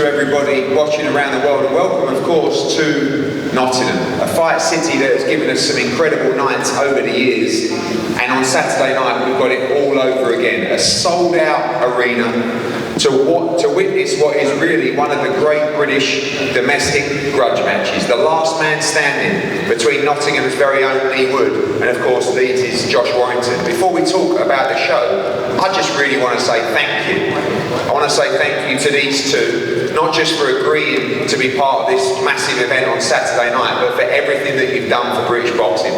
to everybody watching around the world, and welcome of course to Nottingham, a fight city that has given us some incredible nights over the years, and on Saturday night we've got it all over again, a sold out arena to witness what is really one of the great British domestic grudge matches, the last man standing between Nottingham's very own Leigh Wood and of course Leeds' Josh Warrington. Before we talk about the show, I just really want to say thank you. I want to say thank you to these two, not just for agreeing to be part of this massive event on Saturday night, but for everything that you've done for British boxing.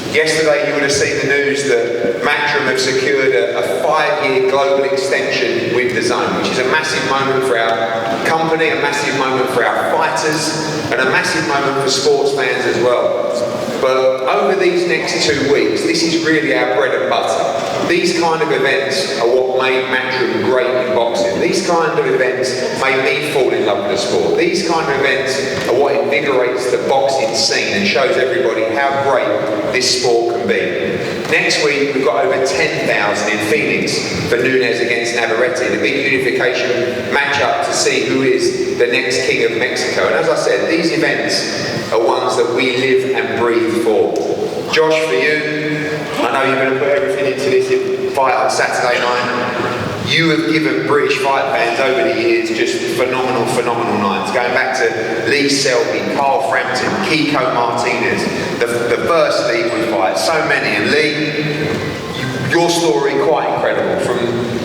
Yesterday you would have seen the news that Matchroom have secured a 5-year global extension with the Zone, which is a massive moment for our company, a massive moment for our fighters, and a massive moment for sports fans as well. But over these next 2 weeks, this is really our bread and butter. These kind of events are what made Matchroom great in boxing. These kind of events made me fall in love with the sport. These kind of events are what invigorates the boxing scene and shows everybody how great this sport can be. Next week, we've got over 10,000 in Phoenix for Nunes against Navarrete, the big unification matchup to see who is the next king of Mexico. And as I said, these events are ones that we live and breathe for. Josh, for you, I know you're going to put everything into this fight on Saturday night. You have given British fight fans over the years just phenomenal nights. Going back to Lee Selby, Carl Frampton, Kiko Martinez, the first Leigh Wood fight, so many. And Lee, your story quite incredible. From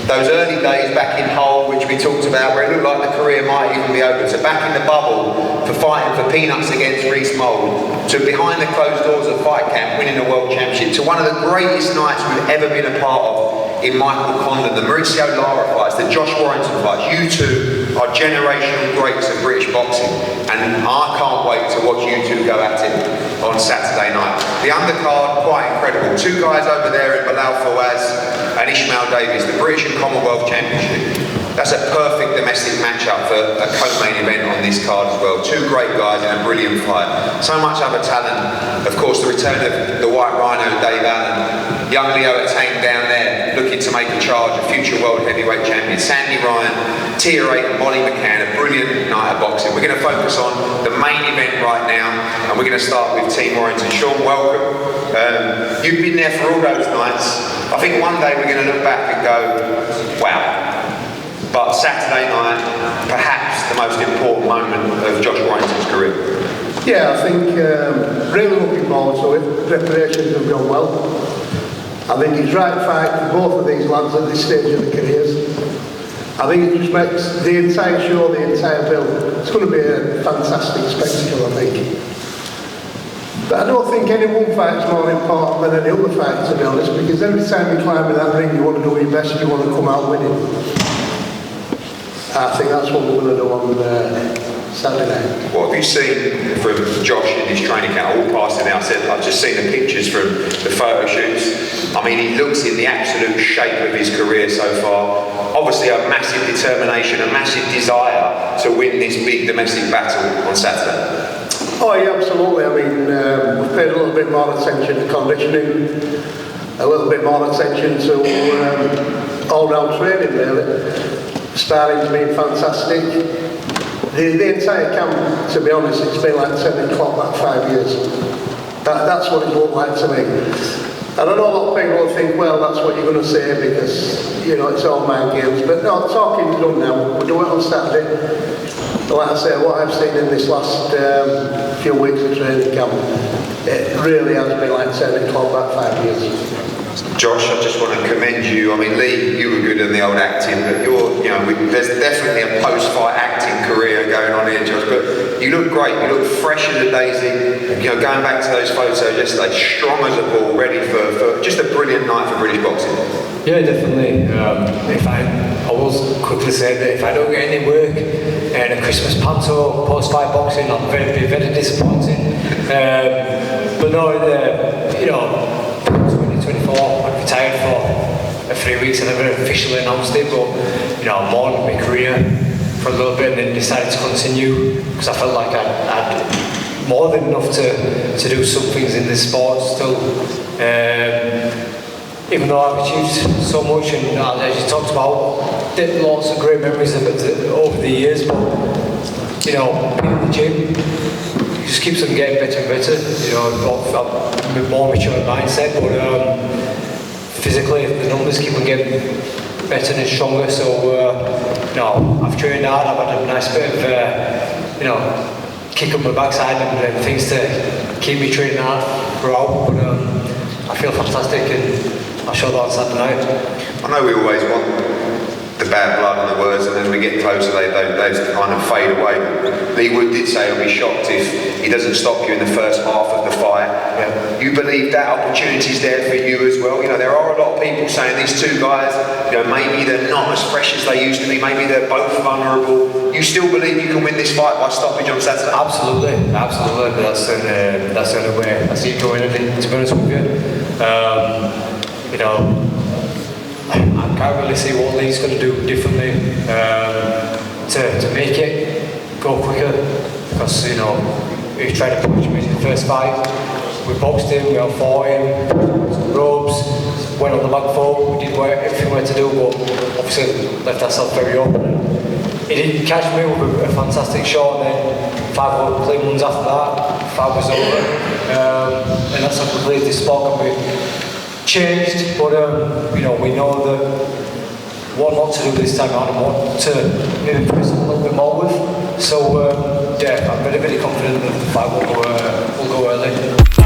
those early days back in Hull, which we talked about, where it looked like the career might even be over, to back in the bubble for fighting for peanuts against Reece Mould, to behind the closed doors of Fight Camp, winning a world championship, to one of the greatest nights we've ever been a part of in Michael Condon, the Mauricio Lara fights, the Josh Warrington fights. You two are generational greats of British boxing, and I can't wait to watch you two go at it on Saturday night. The undercard, quite incredible. 2 guys over there in Bilal Fawaz and Ishmael Davies, the British and Commonwealth Championship. That's a perfect domestic matchup for a co-main event on this card as well. 2 great guys in a brilliant fight. So much other talent. Of course, the return of the White Rhino, Dave Allen. Young Leo Attain down there, looking to make a charge, a future world heavyweight champion. Sandy Ryan, Tier 8 and Bonnie McCann, a brilliant night of boxing. We're going to focus on the main event right now, and we're going to start with Team Warrington. Sean, welcome. You've been there for all those nights. I think one day we're going to look back and go, wow. But Saturday night, perhaps the most important moment of Josh Warrington's career. Yeah, I think really looking forward to it. Preparations have gone well. I think it's right fight for both of these lads at this stage of their careers. I think it just makes the entire show, the entire bill, it's going to be a fantastic spectacle, I think. But I don't think any one fight is more important than any other fight, to be honest, because every time you climb in that ring, you want to do your best, you want to come out winning. I think that's what we're going to do on Saturday night. What have you seen from Josh in his training camp? All passing out, I've just seen the pictures from the photo shoots. I mean, he looks in the absolute shape of his career so far. Obviously a massive determination, a massive desire to win this big domestic battle on Saturday. Oh yeah, absolutely. I mean, we've paid a little bit more attention to conditioning, a little bit more attention to all-round training, really. Sparring's been fantastic. The entire camp, to be honest, it's been like 10 o'clock that 5 years. That's what it looked like to me. And I know a lot of people will think, well, that's what you're going to say because, you know, it's all mind games. But no, talking's done now. We'll do it on Saturday. Like I say, what I've seen in this last few weeks of training camp, it really has been like 10 o'clock that 5 years. Josh, I just want to commend you. I mean, Lee, you were good in the old acting, but there's definitely a post-fight acting career going on here, Josh. But you look great. You look fresh as a daisy. You know, going back to those photos yesterday, strong as a ball, ready for just a brilliant night for British boxing. Yeah, definitely. I will quickly say that if I don't get any work and a Christmas panto post-fight boxing, I'll be very disappointing. But no, you know. 2024, I retired for 3 weeks. I never officially announced it, but you know, I mourned my career for a little bit and then decided to continue because I felt like I'd more than enough to do some things in this sport still. even though I've achieved so much, and as you talked about, did lots of great memories of it over the years, but you know, being in the gym, it just keeps on getting better and better. You know, I'm a more mature mindset, but physically the numbers keep on getting better and stronger. So you know, I've trained hard. I've had a nice bit of you know, kick up my backside and things to keep me training hard throughout. But I feel fantastic, and I'll show that on Saturday night. I know we always want the bad blood and the words, and as we get closer, they kind of fade away. Leigh Wood did say he'll be shocked if he doesn't stop you in the first half of the fight. Yeah. You believe that opportunity's there for you as well? You know, there are a lot of people saying these two guys, you know, maybe they're not as fresh as they used to be, maybe they're both vulnerable. You still believe you can win this fight by stoppage on Saturday? Absolutely, absolutely. That's the only way I see it going, to be honest with you. You know, I can't really see what Leigh's going to do differently to make it go quicker, because you know, we tried to push him in the first fight. We boxed him, we outfought him, ropes, went on the back foot, we did everything we had to do, but obviously left ourselves very open. He didn't catch me with a fantastic shot, and then 5 clean ones after that, 5 was over, and that's how completely this sport can be changed. But you know, we know that what not to do this time around and what to maybe press a little bit more with. So yeah, I'm very confident that the fight will go early.